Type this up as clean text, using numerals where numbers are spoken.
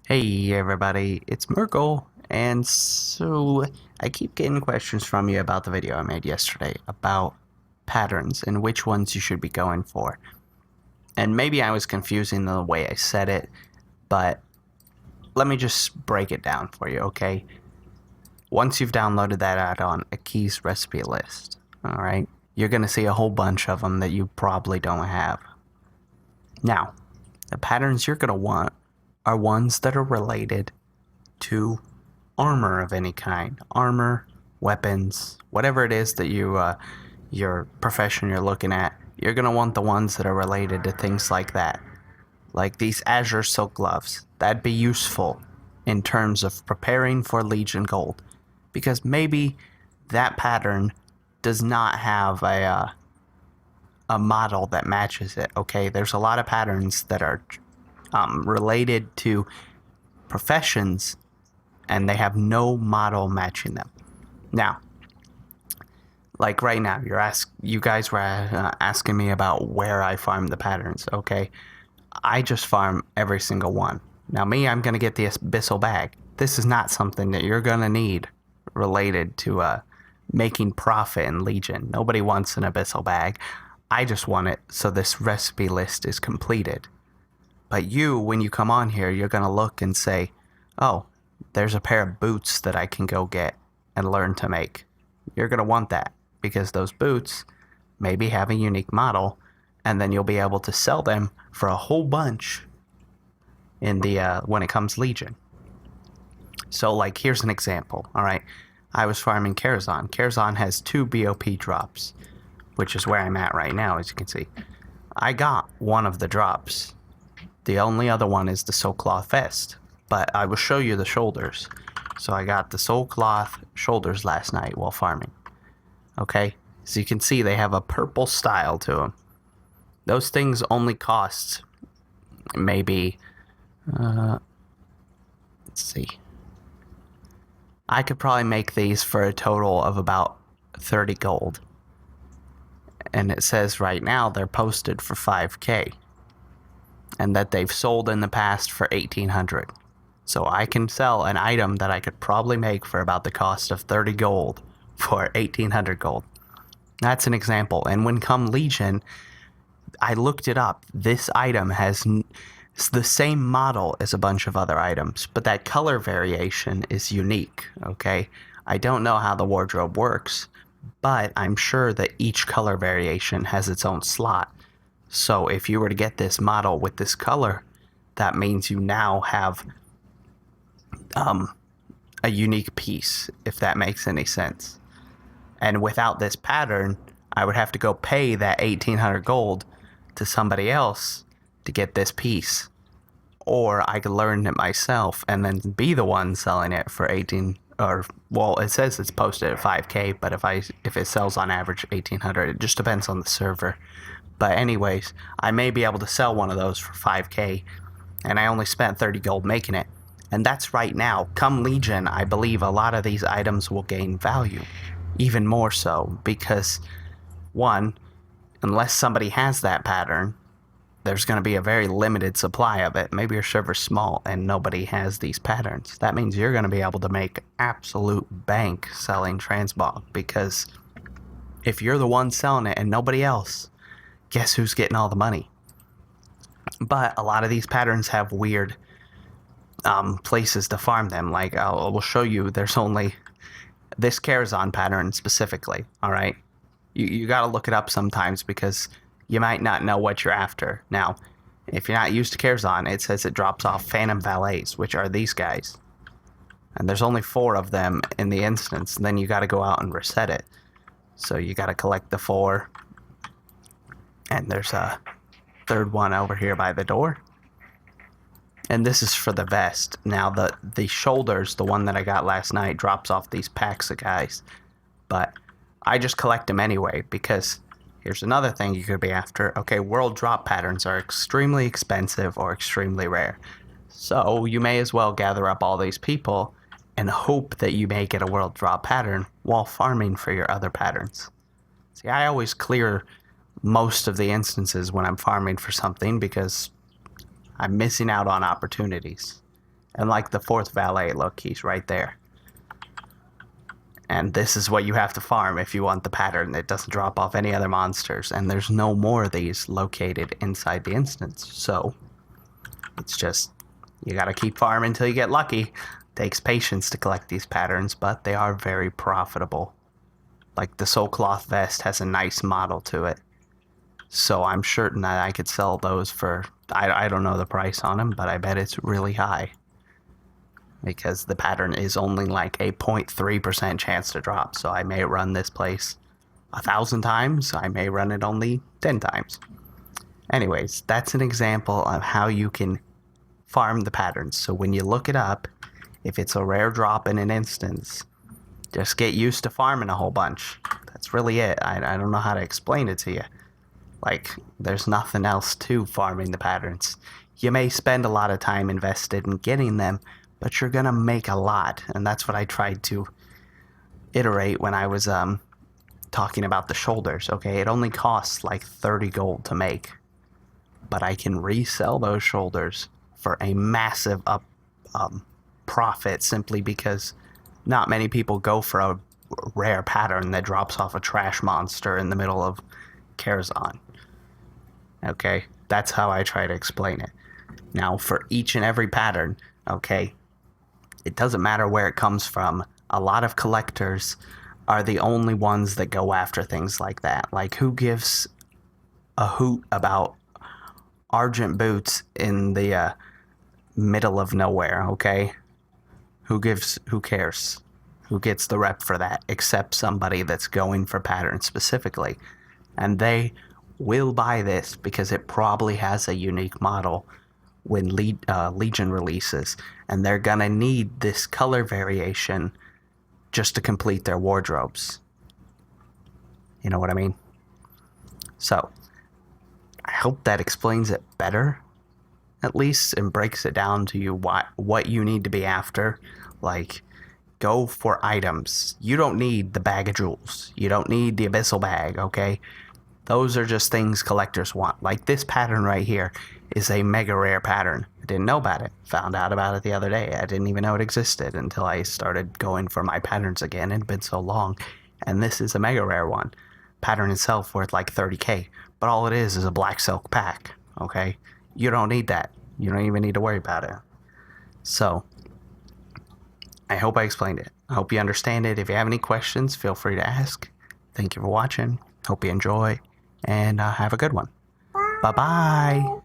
Hey everybody, it's Merkel, and so I keep getting questions from you about the video I made yesterday about patterns and which ones you should be going for. And maybe I was confusing the way I said it, but let me just break it down for you, okay? Once you've downloaded that add-on, Ackis Recipe List, alright? You're going to see a whole bunch of them that you probably don't have. Now, the patterns you're going to want are ones that are related to armor of any kind. Armor, weapons, whatever it is that your profession you're looking at, you're going to want the ones that are related to things like that. Like these Azure Silk Gloves. That'd be useful in terms of preparing for Legion Gold. Because maybe that pattern does not have a model that matches it, okay? There's a lot of patterns that are related to professions and they have no model matching them. Now, like right now, you guys were asking me about where I farm the patterns, okay? I just farm every single one. Now me, I'm gonna get the abyssal bag. This is not something that you're gonna need related to making profit in Legion. Nobody wants an abyssal bag. I just want it so this recipe list is completed. But you, when you come on here, you're gonna look and say, oh, there's a pair of boots that I can go get and learn to make. You're gonna want that because those boots maybe have a unique model, and then you'll be able to sell them for a whole bunch in the when it comes Legion. So like here's an example. All right, I was farming Karazhan. Karazhan has 2 BOP drops, which is where I'm at right now, as you can see. I got one of the drops. The only other one is the soul cloth vest, but I will show you the shoulders. So I got the soul cloth shoulders last night while farming. Okay, so you can see they have a purple style to them. Those things only cost maybe, let's see. I could probably make these for a total of about 30 gold. And it says right now they're posted for 5k. And that they've sold in the past for 1800. So I can sell an item that I could probably make for about the cost of 30 gold for 1800 gold. That's an example. And when come Legion, I looked it up. This item has the same model as a bunch of other items, but that color variation is unique, okay? I don't know how the wardrobe works, but I'm sure that each color variation has its own slot. So if you were to get this model with this color, that means you now have a unique piece, if that makes any sense. And without this pattern, I would have to go pay that 1800 gold to somebody else to get this piece. Or I could learn it myself and then be the one selling it for 18, or well, it says it's posted at 5k, but if it sells on average 1800, it just depends on the server. But anyways, I may be able to sell one of those for 5k, and I only spent 30 gold making it. And that's right now. Come Legion, I believe a lot of these items will gain value. Even more so, because one, unless somebody has that pattern, there's going to be a very limited supply of it. Maybe your server's small and nobody has these patterns. That means you're going to be able to make absolute bank selling transmog, because if you're the one selling it and nobody else, guess who's getting all the money? But a lot of these patterns have weird places to farm them. Like I will show you, there's only this Karazhan pattern specifically. All right, you got to look it up sometimes because you might not know what you're after. Now, if you're not used to Karazhan, it says it drops off Phantom Valets, which are these guys, and there's only 4 of them in the instance. And then you got to go out and reset it. So you got to collect the 4. And there's a 3rd one over here by the door. And this is for the vest. Now the shoulders, the one that I got last night, drops off these packs of guys. But I just collect them anyway, because here's another thing you could be after. Okay, world drop patterns are extremely expensive or extremely rare. So you may as well gather up all these people and hope that you may get a world drop pattern while farming for your other patterns. See, I always clear most of the instances when I'm farming for something because I'm missing out on opportunities. And like the fourth valet, look, he's right there. And this is what you have to farm if you want the pattern. It doesn't drop off any other monsters, and there's no more of these located inside the instance. So it's just, you gotta keep farming until you get lucky. Takes patience to collect these patterns, but they are very profitable. Like the Soul Cloth Vest has a nice model to it. So I'm certain that I could sell those for, I don't know the price on them, but I bet it's really high. Because the pattern is only like a 0.3% chance to drop. So I may run this place 1,000 times. I may run it only 10 times. Anyways, that's an example of how you can farm the patterns. So when you look it up, if it's a rare drop in an instance, just get used to farming a whole bunch. That's really it. I don't know how to explain it to you. Like, there's nothing else to farming the patterns. You may spend a lot of time invested in getting them, but you're gonna make a lot, and that's what I tried to iterate when I was talking about the shoulders. Okay, it only costs like 30 gold to make, but I can resell those shoulders for a massive profit simply because not many people go for a rare pattern that drops off a trash monster in the middle of Karazhan. Okay, that's how I try to explain it. Now, for each and every pattern, okay, it doesn't matter where it comes from. A lot of collectors are the only ones that go after things like that. Like, who gives a hoot about Argent boots in the middle of nowhere, okay? Who cares? Who gets the rep for that except somebody that's going for patterns specifically? And they will buy this because it probably has a unique model when Legion releases, and they're gonna need this color variation just to complete their wardrobes. You know what I mean? So, I hope that explains it better, at least, and breaks it down to you what you need to be after. Like, go for items. You don't need the bag of jewels. You don't need the abyssal bag, okay? Those are just things collectors want. Like this pattern right here is a mega rare pattern. I didn't know about it. Found out about it the other day. I didn't even know it existed until I started going for my patterns again. It had been so long. And this is a mega rare one. Pattern itself worth like 30k. But all it is a black silk pack. Okay? You don't need that. You don't even need to worry about it. So, I hope I explained it. I hope you understand it. If you have any questions, feel free to ask. Thank you for watching. Hope you enjoy. And have a good one. Bye-bye.